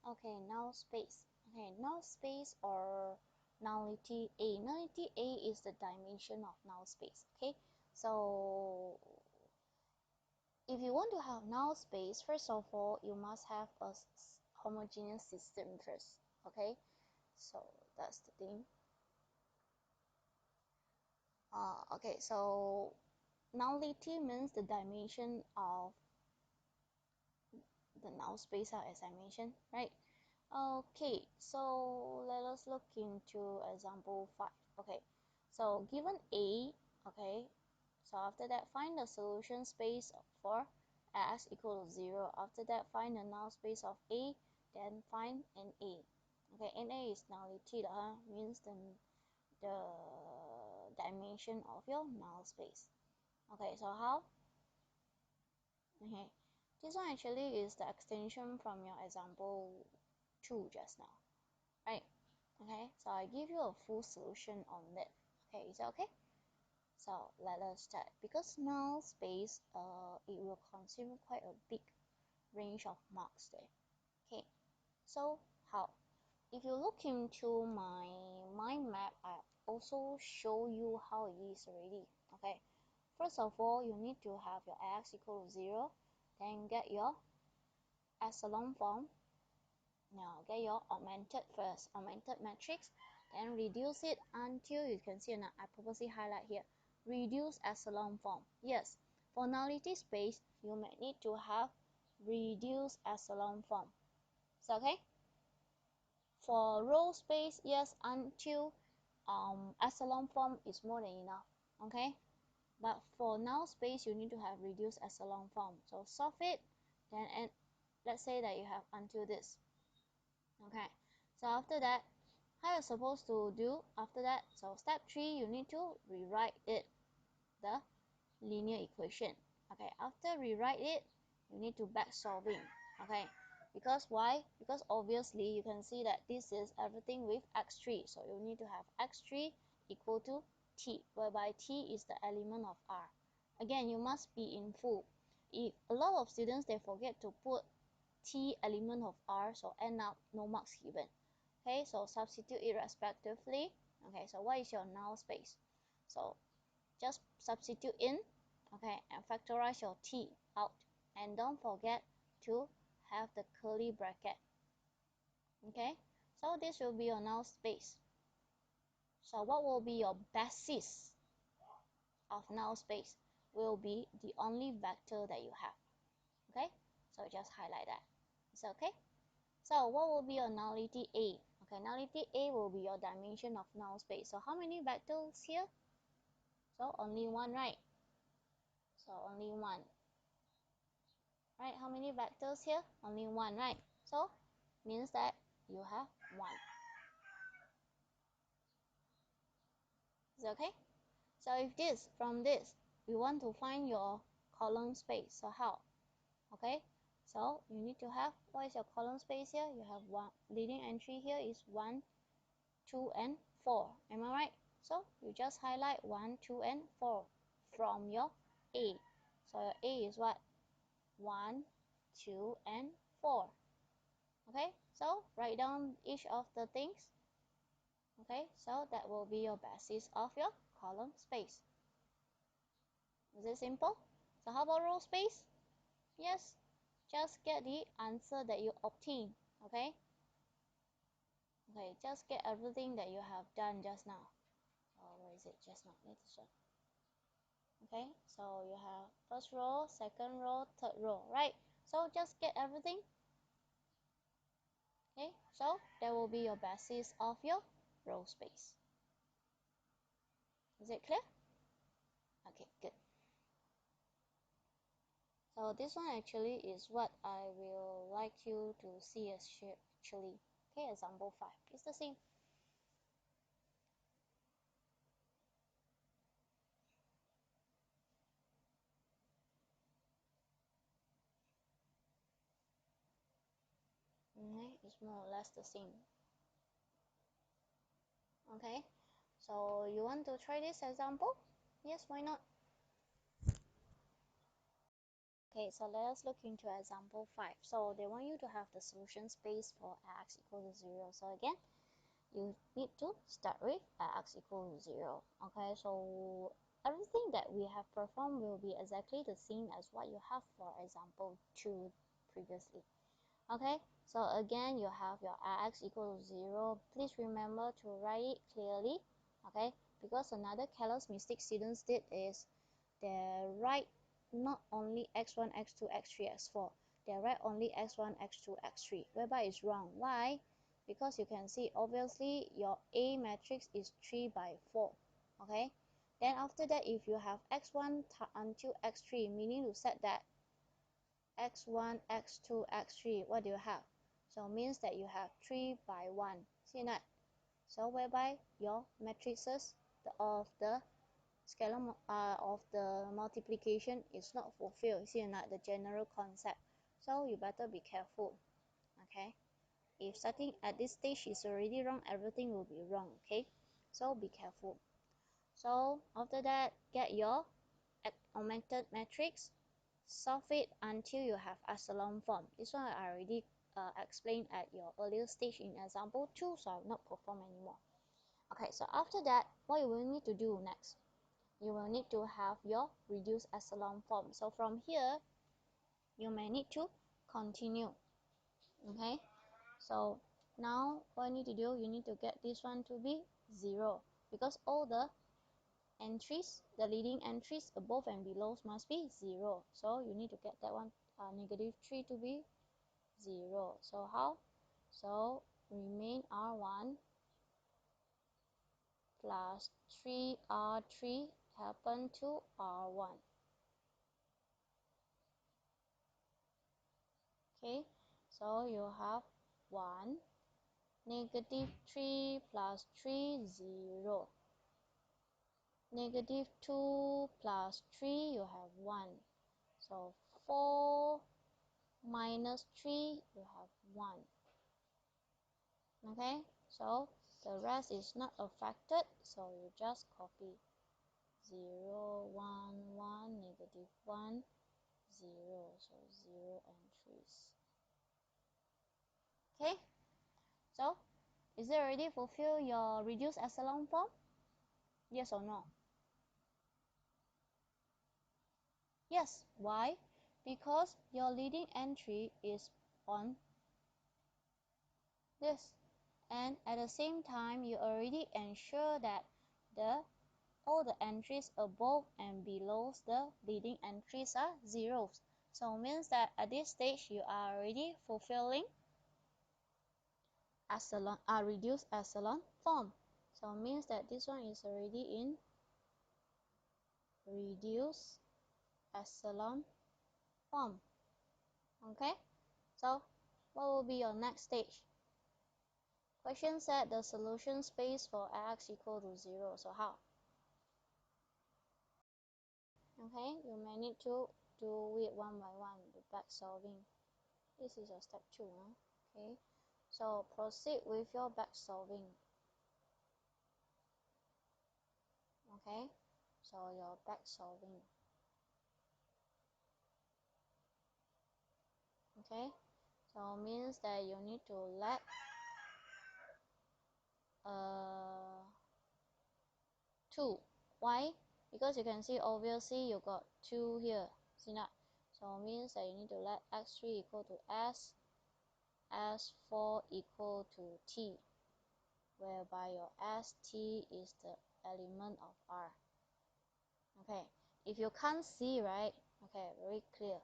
Okay, null space. Okay, null space or nullity A. Nullity A is the dimension of null space. Okay, so if you want to have null space, first of all, you must have a homogeneous system first. Okay, so that's the thing. Okay, so nullity means the dimension of the null space, as I mentioned, right? Okay, so let us look into example 5. Okay, so given A, okay, so after that find the solution space for x equal to 0. After that find the null space of A, then find NA. Okay, NA is nullity, means the dimension of your null space. Okay, so how? Okay, this one actually is the extension from your example 2 just now, right? Okay, so I give you a full solution on that. Okay, is that okay? So let us start. Because null space, it will consume quite a big range of marks there. Okay, so how? If you look into my mind map, I also show you how it is already. Okay, first of all, you need to have your x equal to 0, then get your echelon form. Now get your augmented first, augmented matrix, then reduce it until you can see, and I purposely highlight here, reduce echelon form. Yes, for nullity space, you may need to have reduced echelon form. So okay, for row space, yes, until echelon form is more than enough. Okay, but for null space, you need to have reduced echelon form. So solve it, then and let's say that you have until this. Okay, so after that, how you're supposed to do after that? So step 3, you need to rewrite it, the linear equation. Okay, after rewrite it, you need to back solving. Okay, because why? Because obviously you can see that this is everything with x3, so you need to have x3 equal to t, whereby t is the element of R. Again, you must be in full. If a lot of students, they forget to put t element of R, so end up no marks given. Okay, so substitute it respectively. Okay, so what is your null space? So just substitute in, okay, and factorize your t out, and don't forget to have the curly bracket. Okay, so this will be your null space. So what will be your basis of null space? Will be the only vector that you have. Okay, so just highlight that. It's okay. So what will be your nullity A? Okay, nullity A will be your dimension of null space. So how many vectors here? So only one, right? So only one. Right, how many vectors here? Only one, right? So means that you have one. Is it okay? So if this, from this, we want to find your column space. So how? Okay, so you need to have, what is your column space here? You have one leading entry here is 1, 2, and 4. Am I right? So you just highlight 1, 2, and 4 from your A. So your A is what? 1, 2, and 4. Okay, so write down each of the things. Okay, so that will be your basis of your column space. Is it simple? So how about row space? Yes, just get the answer that you obtain. Okay, okay, just get everything that you have done just now. Where is it? Just now. Let's show. Okay, so you have first row, second row, third row, right? So just get everything. Okay, so that will be your basis of your row space. Is it clear? Okay, good. So this one actually is what I will like you to see as actually. Okay, example 5. It's the same. Okay, it's more or less the same. Okay, so you want to try this example? Yes, why not? Okay, so let us look into example 5. So they want you to have the solution space for x equal to 0. So again, you need to start with x equal to 0. Okay, so everything that we have performed will be exactly the same as what you have for example 2 previously. Okay, so again, you have your x equal to 0. Please remember to write it clearly. Okay, because another careless mistake students did is they write not only x1, x2, x3, x4. They write only x1, x2, x3, whereby it's wrong. Why? Because you can see obviously your A matrix is 3 by 4. Okay, then after that, if you have x1 until x3, meaning to set that x1, x2, x3, what do you have? So means that you have 3 by 1. See that? So whereby your matrices of the scalar of the multiplication is not fulfilled. See not the general concept. So you better be careful. Okay. If starting at this stage is already wrong, everything will be wrong. Okay. So be careful. So after that, get your augmented matrix, solve it until you have echelon form. This one I already explained at your earlier stage in example 2, so I will not perform anymore. Okay, so after that, what you will need to do next? You will need to have your reduced echelon form. So from here, you may need to continue. Okay, so now what you need to do, you need to get this one to be 0, because all the entries, the leading entries above and below must be 0. So you need to get that one -3 to be 0. So how? So remain R1 plus 3R3 happen to R1. Okay, so you have 1, -3 plus 3, 0. -2 plus 3, you have 1. So 4 minus 3, you have 1. Okay, so the rest is not affected, so you just copy 0, 1, 1, -1, 0. So 0 entries. Okay, so is it already fulfill your reduced echelon form? Yes or no? Yes. Why? Because your leading entry is on this, and at the same time you already ensure that all the entries above and below the leading entries are zeros. So it means that at this stage you are already fulfilling reduced echelon form. So it means that this one is already in reduced echelon form. Okay, so what will be your next stage? Question said the solution space for x equal to 0. So how? Okay, you may need to do it one by one, the back solving. This is your step 2. Huh? Okay, so proceed with your back solving. Okay, so your back solving. Okay, so means that you need to let 2. Why? Because you can see obviously you got 2 here. See that? So means that you need to let x3 equal to s, s4 equal to t, whereby your st is the element of r. Okay, if you can't see, right? Okay, very clear.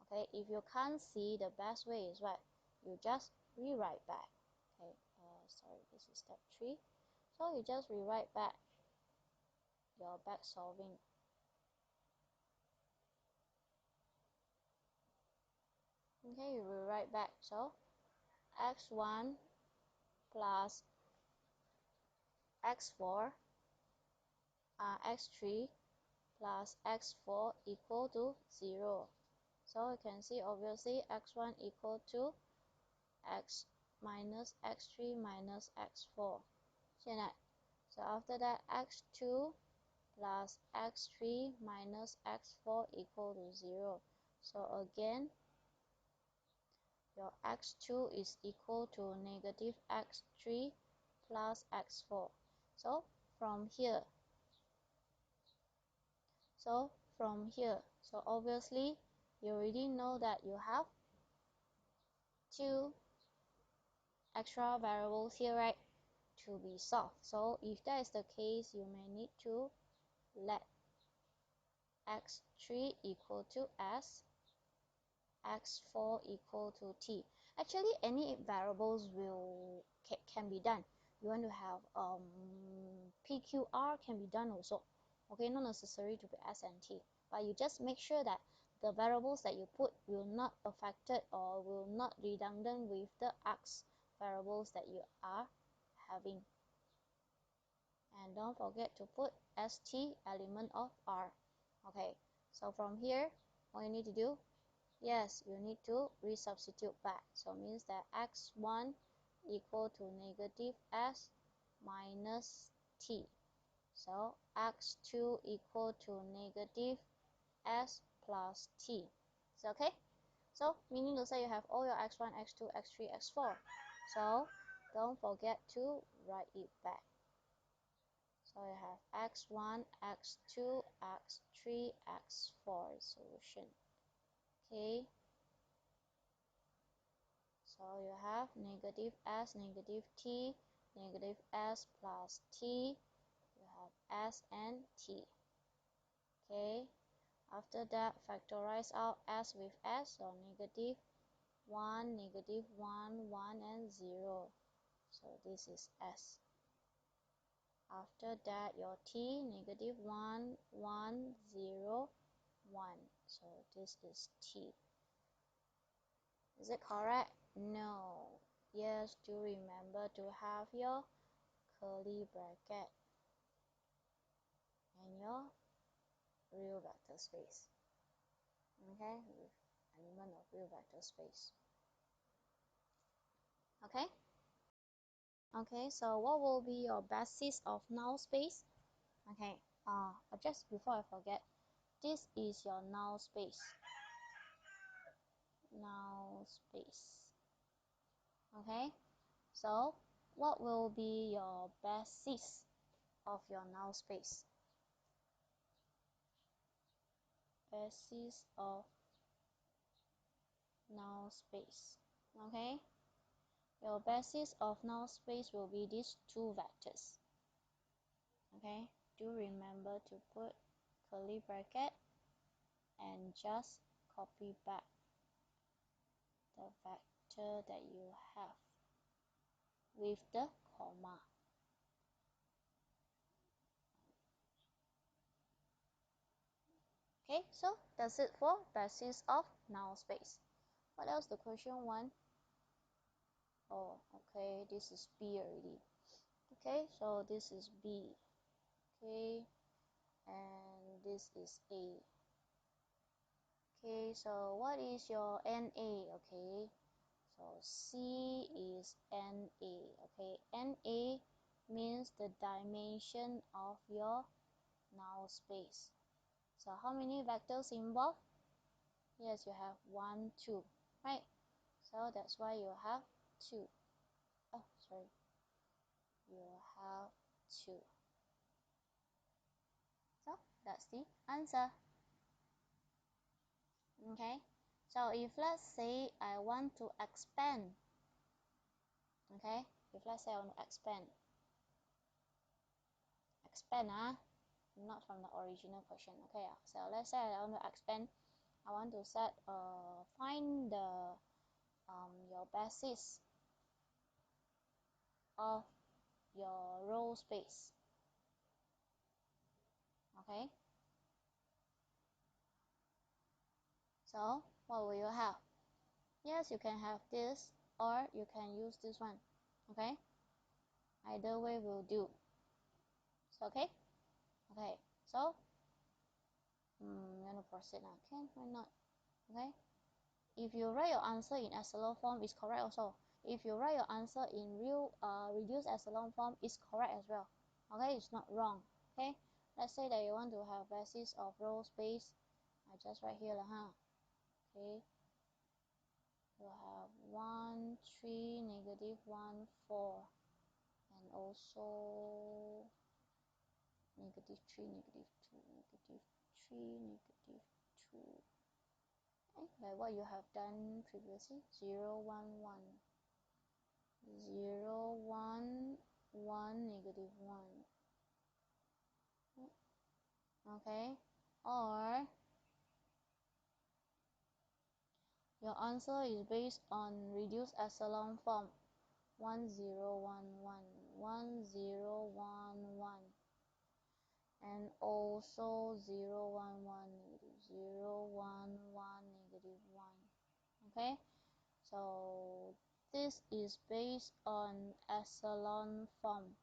Okay, if you can't see, the best way is what? You just rewrite back. Okay, sorry, this is step 3. So you just rewrite back your back solving. Okay, you rewrite back. So x1 plus x4 x3 plus x4 equal to 0. So you can see obviously x1 equal to x minus x3 minus x4. See that? So after that, x2 plus x3 minus x4 equal to 0. So again, your x2 is equal to negative x3 plus x4. So from here, so obviously you already know that you have two extra variables here, right, to be solved. So if that is the case, you may need to let x3 equal to s, x4 equal to t. Actually, any variables can be done. You want to have PQR can be done also. Okay, not necessary to be s and t, but you just make sure that the variables that you put will not affected or will not redundant with the x variables that you are having. And don't forget to put st element of r. Okay, so from here, what you need to do, yes, you need to resubstitute back. So it means that x1 equal to negative s minus t. So x2 equal to negative s plus t. Is that okay? So meaning to say you have all your x1, x2, x3, x4. So don't forget to write it back. So you have x1, x2, x3, x4 solution. Okay. So you have negative s, negative t, negative s plus t. You have s and t. Okay. After that, factorize out s with s, so negative 1, negative 1, 1 and 0. So this is s. After that, your t, negative 1, 1, 0, 1. So this is t. Is it correct? No. Yes, do remember to have your curly bracket and your real vector space. Okay, with element of real vector space. Okay? Okay, so what will be your basis of null space? Okay, just before I forget, this is your null space. Null space. Okay, so what will be your basis of your null space? Basis of null space. Okay, your basis of null space will be these two vectors. Okay, do remember to put curly bracket and just copy back the vector that you have with the comma. Okay, so that's it for basis of null space. What else the question want? Oh, okay, this is B already. Okay, so this is B. Okay, and this is A. Okay, so what is your NA? Okay, so C is NA. Okay, NA means the dimension of your null space. So how many vectors involved? Yes, you have 1, 2, right? So that's why you have 2. Oh, sorry. You have 2. So that's the answer. Okay, so if let's say I want to expand, okay, if let's say I want to expand, not from the original question. Okay, so let's say I want to expand, I want to set find the your basis of your row space. Okay, so what will you have? Yes, you can have this or you can use this one. Okay, either way will do. So, okay, so I'm gonna proceed now. Okay, why not? Okay, if you write your answer in echelon form, it's correct also. If you write your answer in real reduced echelon form, it's correct as well. Okay, it's not wrong. Okay, let's say that you want to have basis of row space. I just write here lah, huh? Okay, you have 1, 3, negative 1, 4, and also negative 3, negative 2, negative 3, negative 2. Okay, like what you have done previously, 0, 1, 1, 0, 1, 1, negative 1. Okay, or your answer is based on reduced echelon form 1, 0, 1, 1, 1, 0, 1, 1, and also 0, 1, 1, negative 0, 1, 1, negative 1. Okay, so this is based on echelon form.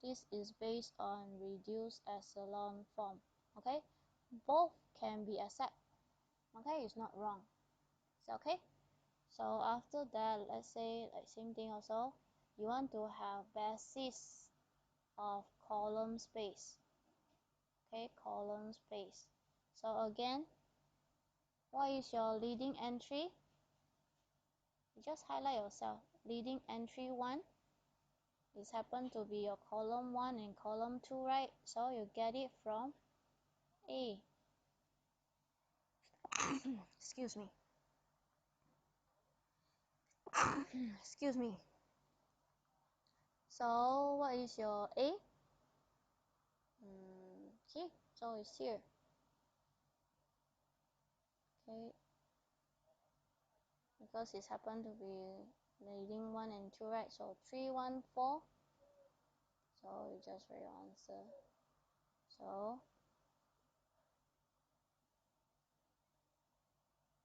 This is based on reduced echelon form. Okay, both can be accepted. Okay, it's not wrong. It's okay. So after that, let's say like same thing also. You want to have basis of column space. Okay, column space. So again, what is your leading entry? You just highlight yourself. Leading entry 1. This happen to be your column 1 and column 2, right? So you get it from A. Excuse me. Excuse me. So what is your A? Okay, so it's here. Okay, because it's happened to be leading 1 and 2, right? So 3, 1, 4. So you just write your answer. So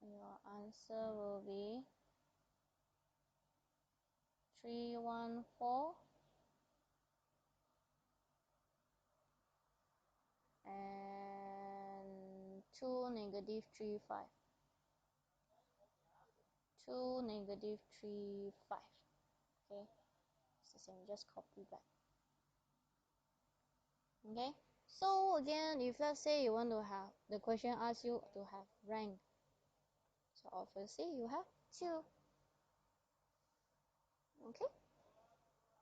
your answer will be 3, 1, 4 and 2, negative 3, 5. 2, negative 3, 5. Okay, it's the same, just copy back. Okay, so again, if let's say you want to have, the question asks you to have rank. So obviously you have 2. Okay.